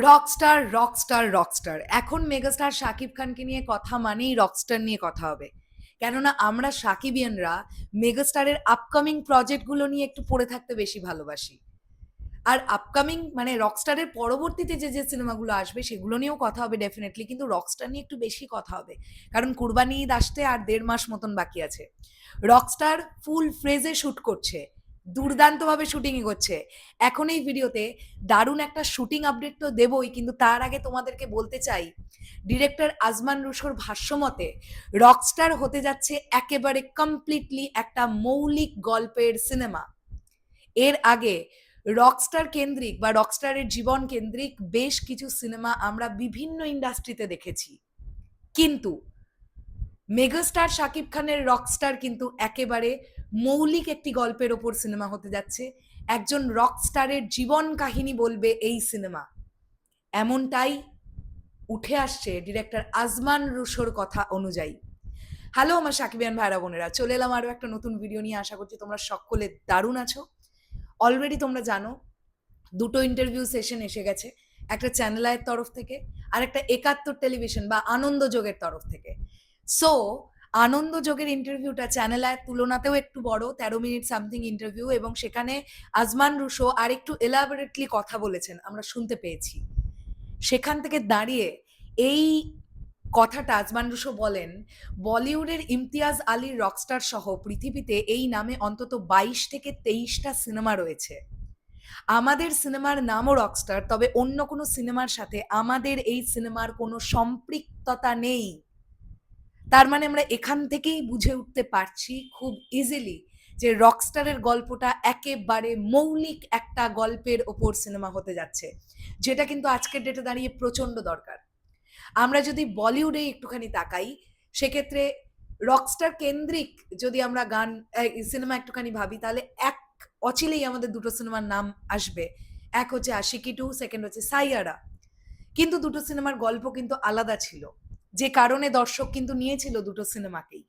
Rockstar, Rockstar, Rockstar. এখন megastar Shakib খানকে নিয়ে কথা মানেই রকস্টার নিয়ে কথা হবে। কেননা আমরা সাকিবিয়ানরা মেগাস্টারের আপকামিং প্রজেক্টগুলো নিয়ে একটু পড়ে থাকতে বেশি ভালোবাসি। আর আপকামিং মানে রকস্টারের পরবর্তীতে যে সিনেমাগুলো আসবে সেগুলো নিয়েও কথা হবে ডেফিনেটলি, কিন্তু রকস্টার নিয়ে একটু বেশি কথা হবে। কারণ কুরবানি ঈদ আসতে আর ১.৫ মাস মতন বাকি আছে। রকস্টার ফুল ফ্রেজে শুট করছে। দুর্দান্তভাবে শুটিং এগোচ্ছে। এখন এই ভিডিওতে দারুণ একটা শুটিং আপডেট তো দেবই, কিন্তু তার আগে তোমাদেরকে বলতে চাই, ডিরেক্টর আজমান রুশোর ভাষ্যমতে রকস্টার হতে যাচ্ছে একেবারে কমপ্লিটলি একটা মৌলিক গল্পের সিনেমা। এর আগে রকস্টার কেন্দ্রিক বা রকস্টারের জীবন কেন্দ্রিক বেশ কিছু সিনেমা আমরা বিভিন্ন ইন্ডাস্ট্রিতে দেখেছি, কিন্তু মেগাস্টার শাকিব খানের রকস্টার কিন্তু একেবারে মৌলিক একটি গল্পের ওপর সিনেমা হতে যাচ্ছে। একজন রকস্টারের জীবন কাহিনী বলবে এই সিনেমা, এমনটাই উঠে আসছে ডিরেক্টর আজমান রুশোর কথা অনুযায়ী। হ্যালো আমার সাকিবিয়ান ভাইরা বোনেরা, চলে এলাম আরও একটা নতুন ভিডিও নিয়ে। আশা করছি তোমরা সকলে দারুণ আছো। অলরেডি তোমরা জানো দুটো ইন্টারভিউ সেশন এসে গেছে, একটা চ্যানেল আয়ের তরফ থেকে আর একটা ৭১ টেলিভিশন বা আনন্দ যোগের তরফ থেকে। সো আনন্দ যোগের ইন্টারভিউটা চ্যানেল আয়ের তুলনাতেও একটু বড়, ১৩ মিনিট সামথিং ইন্টারভিউ, এবং সেখানে আজমান রুশো আর একটু এলাবোরেটলি কথা বলেছেন আমরা শুনতে পেয়েছি। সেখান থেকে দাঁড়িয়ে এই কথাটা আজমান রুশো বলেন, বলিউডের ইমতিয়াজ আলীর রকস্টার সহ পৃথিবীতে এই নামে অন্তত ২২ থেকে ২৩টা সিনেমা রয়েছে। আমাদের সিনেমার নামও রকস্টার, তবে অন্য কোনো সিনেমার সাথে আমাদের এই সিনেমার কোনো সম্পৃক্ততা নেই। তার মানে আমরা এখান থেকেই বুঝে উঠতে পারছি খুব ইজিলি যে রকস্টারের গল্পটা একেবারে মৌলিক একটা গল্পের ওপর সিনেমা হতে যাচ্ছে, যেটা কিন্তু আজকের ডেটে দাঁড়িয়ে প্রচণ্ড দরকার। আমরা যদি বলিউডে একটুখানি তাকাই, সেক্ষেত্রে রকস্টার কেন্দ্রিক যদি আমরা গান সিনেমা একটুখানি ভাবি, তাহলে এক অচিলেই আমাদের দুটো সিনেমার নাম আসবে। এক হচ্ছে আশিকি 2, সেকেন্ড হচ্ছে সাইয়ারা। কিন্তু দুটো সিনেমার গল্প কিন্তু আলাদা ছিল, যে কারণে দর্শক কিন্তু নিয়েছিল দুটো সিনেমাকেই।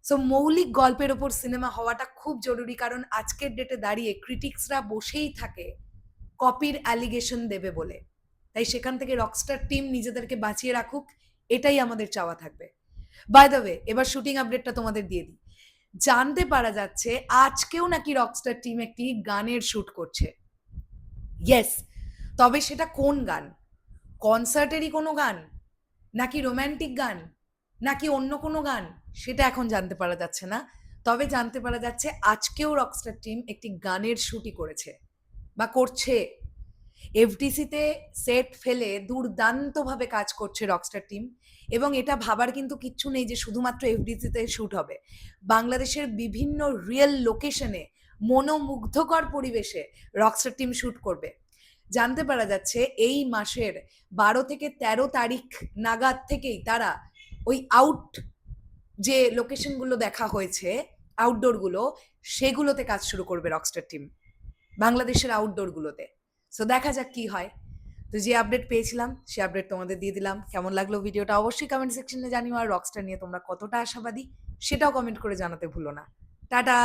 সো মৌলিক গল্পের ওপর সিনেমা হওয়াটা খুব জরুরি, কারণ আজকের ডেটে দাঁড়িয়ে ক্রিটিক্সরা বসেই থাকে কপির অ্যালিগেশন দেবে বলে। তাই সেখান থেকে রকস্টার টিম নিজেদেরকে বাঁচিয়ে রাখুক, এটাই আমাদের চাওয়া থাকবে। বাই দ্য ওয়ে, এবার শুটিং আপডেটটা তোমাদের দিয়ে দিই। জানতে পারা যাচ্ছে আজকেও নাকি রকস্টার টিম একটি গানের শুট করছে। ইয়েস, তবে সেটা কোন গান? কনসার্টেরই কোনো গান, নাকি রোম্যান্টিক গান, নাকি অন্য কোনো গান, সেটা এখন জানতে পারা যাচ্ছে না। তবে জানতে পারা যাচ্ছে আজকেও রকস্টার টিম একটি গানের শুটই করেছে বা করছে। এফডিসিতে সেট ফেলে দুর্দান্তভাবে কাজ করছে রকস্টার টিম, এবং এটা ভাবার কিন্তু কিচ্ছু নেই যে শুধুমাত্র এফডিসিতে শ্যুট হবে। বাংলাদেশের বিভিন্ন রিয়েল লোকেশনে মনোমুগ্ধকর পরিবেশে রকস্টার টিম শ্যুট করবে। জানতে পারা যাচ্ছে এই মাসের ১২ থেকে ১৩ তারিখ নাগাদ থেকেই তারা ওই যে লোকেশনগুলো দেখা হয়েছে, আউটডোরগুলো, সেগুলোতে কাজ শুরু করবে রকস্টার টিম, বাংলাদেশের আউটডোরগুলোতে। সো দেখা যাক কি হয়। তো যে আপডেট পেয়েছিলাম সে আপডেট তোমাদের দিয়ে দিলাম। কেমন লাগলো ভিডিওটা অবশ্যই কমেন্ট সেকশনে জানিও, আর রকস্টার নিয়ে তোমরা কতটা আশাবাদী সেটাও কমেন্ট করে জানাতে ভুলো না। টাটা।